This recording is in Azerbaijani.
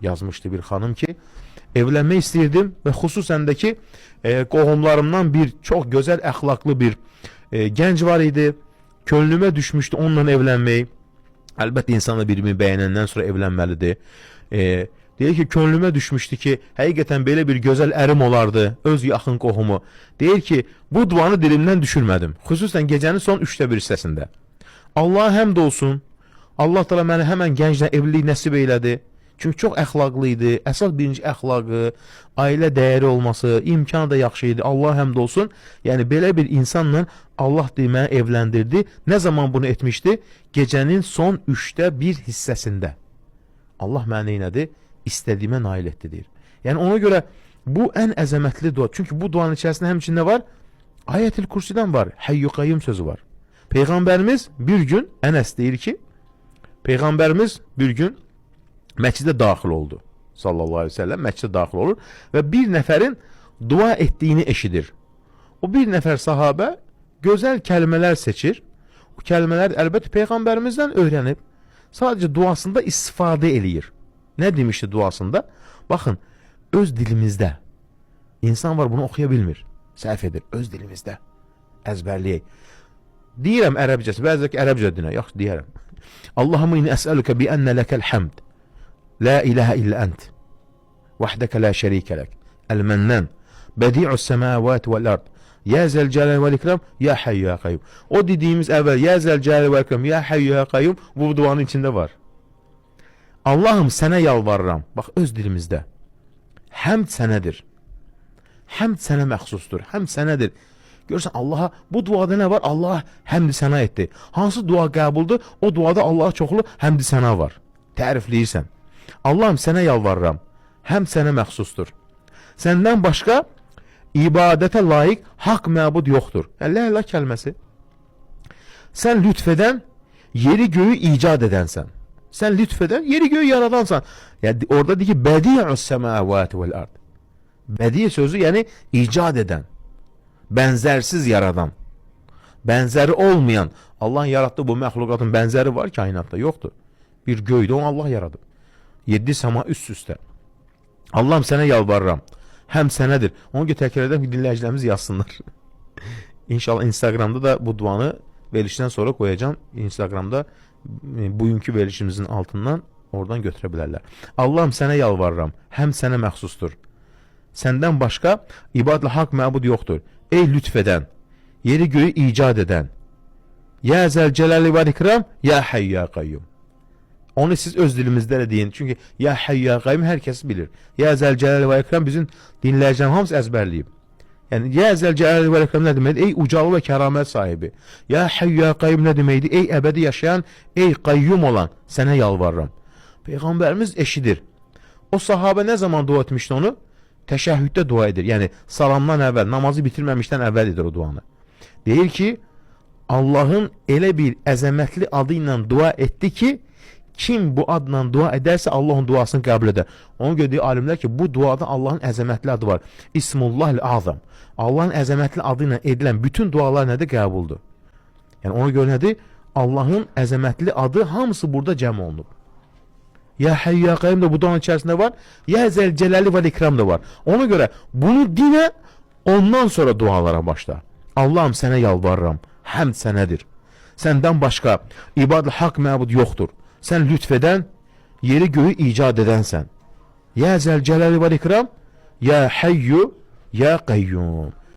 yazmışdı bir xanım ki, evlənmək istəyirdim və xüsusən də ki, qohumlarımdan bir çox gözəl əxlaqlı bir gənc var idi. Könlümə düşmüşdü onunla evlənmək. Əlbəttə insan da birini bəyənəndən sonra evlənməlidir. Deyir ki, könlümə düşmüşdü ki, həqiqətən belə bir gözəl ərim olardı, öz yaxın qohumu. Deyir ki, bu duanı dilimdən düşürmədim. Xüsusən gecənin son 1/3 hissəsində. Allaha həmd olsun. Allah təala mənə həmən gənclə evlilik nəsib eylədi. Çünki çox əxlaqlı idi. Əsas birinci əxlaqı, ailə dəyəri olması, imkanı da yaxşı idi. Allah həmd olsun. Yəni belə bir insanla Allah demə evləndirdi. Nə zaman bunu etmişdi? Gecənin son 1/3 hissəsində. Allah mənə neynədi? İstədiyimə nail etdi deyir. Yəni ona görə bu ən əzəmətli dua. Çünki bu duanın içərisində həmçində var, Ayətül Kürsidən var, Hayyu Qayyum sözü var. Peyğəmbərimiz bir gün, Ənəs deyir ki, Peyğəmbərimiz bir gün məscidə daxil oldu. Sallallahu aleyhi ve sellem məscidə daxil olur və bir nəfərin dua etdiyini eşidir. O bir nəfər sahabə gözəl kəlmələr seçir. O kəlmələr əlbəttə Peyğəmbərimizdən öyrənib. Sadəcə duasında istifadə eləyir. Nə demişdi duasında? Baxın, öz dilimizdə. İnsan var bunu oxuya bilmir. Səhv edir. Öz dilimizdə. Əzbərləyək. Deyirəm ərəbcəsi. Bəzək ərəbcə dinə. Yaxşı deyərəm. Allahumma inni əsəlükə bi ənə ləkəl həmd. La ilahə illə ənt. Vahdəkə la şərikə lək. Əl-mənnən. Bədi'us səməvət vəl-ard. Ya zəlcəlal vəl-ikram. Ya hayyu ya qayyum. O dediyimiz əvvəl. Ya zəlcəlal vəl-ikram. Ya hayyu ya qayyum. Bu duanın içində var. Allahım sənə yalvarıram. Bax öz dilimizdə. Həmd sənədir. Həmd sənə məxsusdur. Həmd sənədir. Görürsən Allaha bu duada nə var? Allah həmd sənə etdi. Hansı dua qəbuldur? O duada Allaha çoxlu həmd sənə var. Tərifləyirsən. Allahım sənə yalvarıram. Həmd sənə məxsusdur. Səndən başqa ibadətə layiq haqq məbud yoxdur. La ilahe kəlməsi. Sən lütf edən, yeri göyü icad edənsən. Sən lütf edən, yeri göyü yaradansan. Yəni orada deyir ki, bədi'us səmavati vəl ard. Bədi sözü yəni icad edən, bənzərsiz yaradan, bənzəri olmayan. Allahın yaratdığı bu məxluqatın bənzəri var kainatda, yoxdur. Bir göydə onu Allah yaradıb. 7 səma üst-üstə. Allahım sənə yalvarıram. Həm sənədir. Onu ki təkrar edən dinləyicilərimiz yazsınlar. İnşallah Instagramda da bu duanı verilişdən sonra qoyacağım. Instagramda bugünkü verilişimizin altından oradan götürə bilərlər. Allahım sənə yalvarıram. Həm sənə məxsusdur. Səndən başqa ibadətlə haqq məbud yoxdur. Ey lütf edən, yeri göyü icad edən. Ya zəlcələli və ikram, ya hayyu ya qayyum. Onu siz öz dilimizdə də deyin. Çünki ya hayyu ya qayyum hər kəs bilir. Ya zəlcələli və ikram bizim dinləyicilər hamısı əzbərləyib. Yəni ya zəlcələli və ikram nə deməkdir? Ey ucalı və kəramət sahibi. Ya hayyu ya qayyum nə deməkdir? Ey əbədi yaşayan, ey qayyum olan, sənə yalvarıram. Peyğəmbərimiz eşidir. O sahabə nə zaman dua etmişdi onu? Təşəhhüddə dua edir. Yəni salamdan əvvəl, namazı bitirməmişdən əvvəl edir o duanı. Deyir ki, Allahın elə bir əzəmətli adı ilə dua etdi ki, kim bu adla dua edərsə Allah onun duasını qəbul edər. Ona görə deyir alimlər ki, bu duada Allahın əzəmətli adı var. İsmullahil azam. Allahın əzəmətli adı ilə edilən bütün dualar nədir? Qəbuldur. Yəni ona görə nədir? Allahın əzəmətli adı hamısı burada cəm olunub. Ya hayyu ya qayyum da bu duanın içərisində var. Ya zəlcələli və ikram da var. Ona görə bunu dinə, ondan sonra dualara başla. Allahım sənə yalvarıram. Həmd sənədir. Səndən başqa ibadətlə haqq məbud yoxdur. Sən lütf edən, yeri göyü icad edənsən. Ya zəlcələli və ikram, ya hayyu ya qayyum.